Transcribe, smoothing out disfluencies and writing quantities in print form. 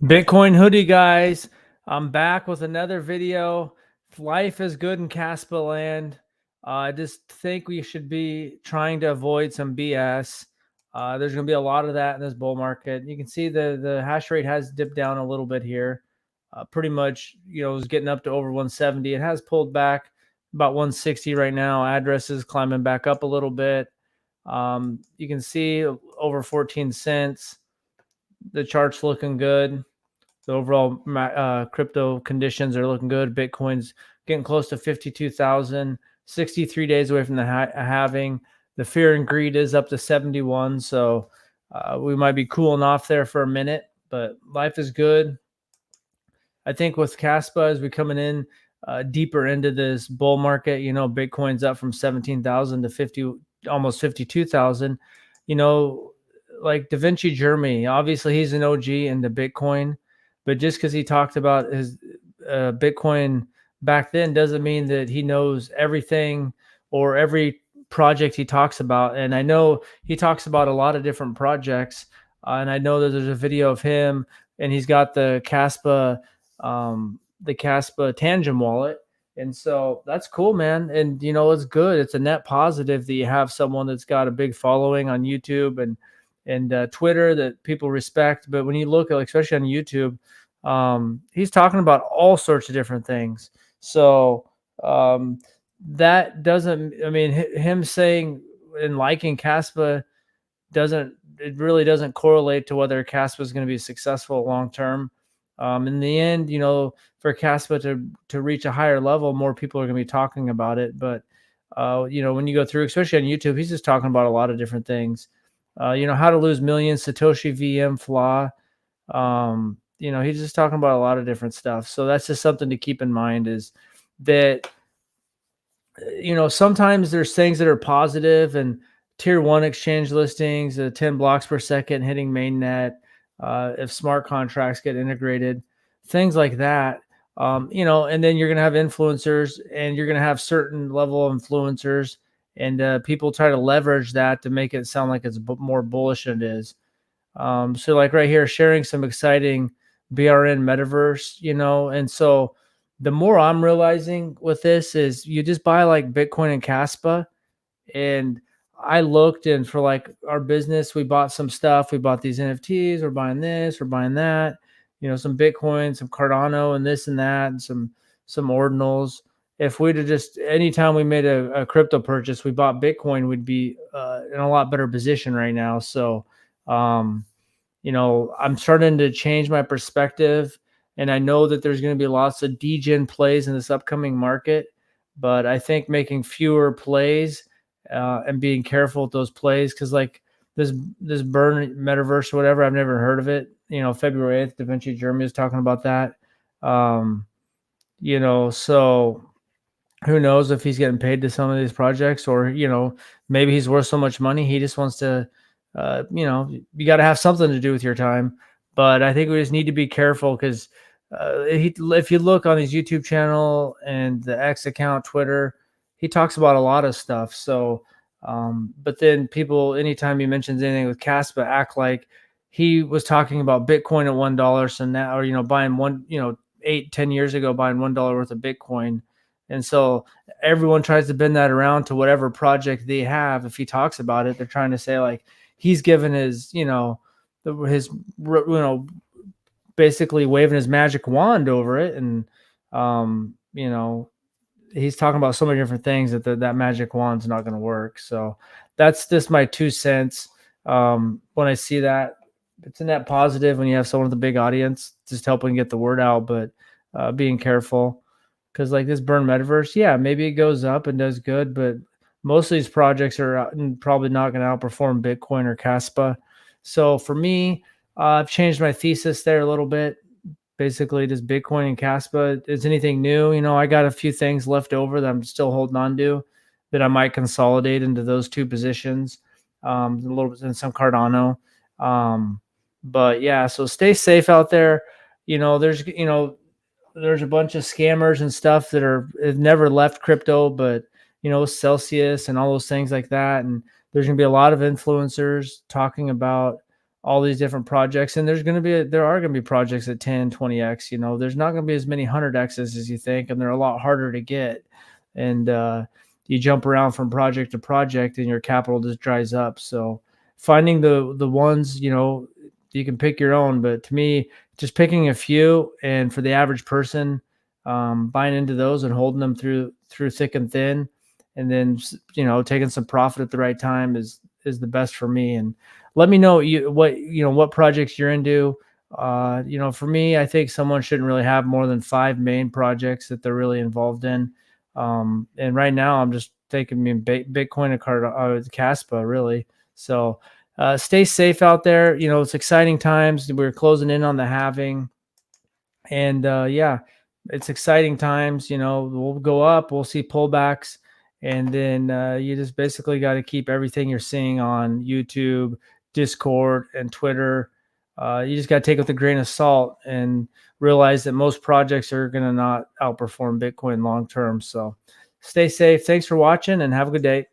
Bitcoin hoodie guys, I'm back with another video. Life is good in KASPA land. I just think we should be trying to avoid some BS. There's going to be a lot of that in this bull market. You can see the hash rate has dipped down a little bit here. Pretty much, is getting up to over 170. It has pulled back about 160 right now. Addresses climbing back up a little bit. You can see over 14 cents. The chart's looking good. The overall crypto conditions are looking good. Bitcoin's getting close to 52,000, 63 days away from the halving. The fear and greed is up to 71. So we might be cooling off there for a minute, but life is good. I think with KASPA, as we coming in deeper into this bull market, Bitcoin's up from 17,000 to 50, almost 52,000. Like Da Vinci Jeremy, obviously he's an OG into Bitcoin, but just because he talked about his Bitcoin back then doesn't mean that he knows everything or every project he talks about. And I know he talks about a lot of different projects, and I know that there's a video of him, and he's got the KASPA Tangent wallet. And so that's cool, man. And it's good. It's a net positive that you have someone that's got a big following on YouTube and Twitter that people respect. But when you look at, especially on YouTube, he's talking about all sorts of different things. So that doesn't, him saying and liking KASPA it really doesn't correlate to whether KASPA is going to be successful long term. In the end, for KASPA to reach a higher level, more people are going to be talking about it. But when you go through, especially on YouTube, he's just talking about a lot of different things. How to lose millions, Satoshi VM flaw. He's just talking about a lot of different stuff. So that's just something to keep in mind, is that sometimes there's things that are positive, and tier 1 exchange listings, 10 blocks per second hitting mainnet, if smart contracts get integrated, things like that. And then you're going to have influencers, and you're going to have certain level of influencers, and people try to leverage that to make it sound like it's more bullish than it is. So like right here, sharing some exciting BRN metaverse, and so the more I'm realizing with this is you just buy like Bitcoin and KASPA. And I looked, and for like our business, we bought some stuff. We bought these NFTs. We're buying this. We're buying that. Some Bitcoin, some Cardano, and this and that, and some ordinals. If we'd have just anytime we made a crypto purchase, we bought Bitcoin, we'd be in a lot better position right now. So, I'm starting to change my perspective, and I know that there's going to be lots of degen plays in this upcoming market, but I think making fewer plays and being careful with those plays, because like this burn metaverse or whatever, I've never heard of it. February 8th, Da Vinci Jeremy is talking about that. So who knows if he's getting paid to some of these projects, or maybe he's worth so much money he just wants to. You got to have something to do with your time. But I think we just need to be careful, because if you look on his YouTube channel and the X account, Twitter, he talks about a lot of stuff. So, but then people, anytime he mentions anything with KASPA, act like he was talking about Bitcoin at $1. So now, or, buying 8-10 years ago, buying $1 worth of Bitcoin. And so everyone tries to bend that around to whatever project they have. If he talks about it, they're trying to say like he's given his, basically waving his magic wand over it. And, he's talking about so many different things that magic wand's not going to work. So that's just my 2 cents. When I see that, it's a net positive when you have someone with a big audience just helping get the word out, but being careful, because like this burn metaverse, yeah, maybe it goes up and does good, but most of these projects are probably not going to outperform Bitcoin or KASPA. So for me, I've changed my thesis there a little bit. Basically, just Bitcoin and KASPA. Is anything new? I got a few things left over that I'm still holding on to that I might consolidate into those 2 positions. A little bit in some Cardano. But yeah, so stay safe out there. There's a bunch of scammers and stuff that have never left crypto, but Celsius and all those things like that. And there's going to be a lot of influencers talking about all these different projects, and there are going to be projects at 10, 20x. There's not going to be as many 100x's as you think, and they're a lot harder to get. And you jump around from project to project, and your capital just dries up. So finding the ones, you can pick your own, but to me, just picking a few, and for the average person, buying into those and holding them through thick and thin, and then taking some profit at the right time is the best for me. And let me know what projects you're into. For me, I think someone shouldn't really have more than 5 main projects that they're really involved in. And right now, I'm just taking me Bitcoin card KASPA really. So stay safe out there. It's exciting times. We're closing in on the halving, and yeah, it's exciting times. We'll go up, we'll see pullbacks, and then you just basically got to keep everything you're seeing on YouTube, Discord, and Twitter. You just got to take it with a grain of salt and realize that most projects are going to not outperform Bitcoin long term. So stay safe. Thanks for watching, and have a good day.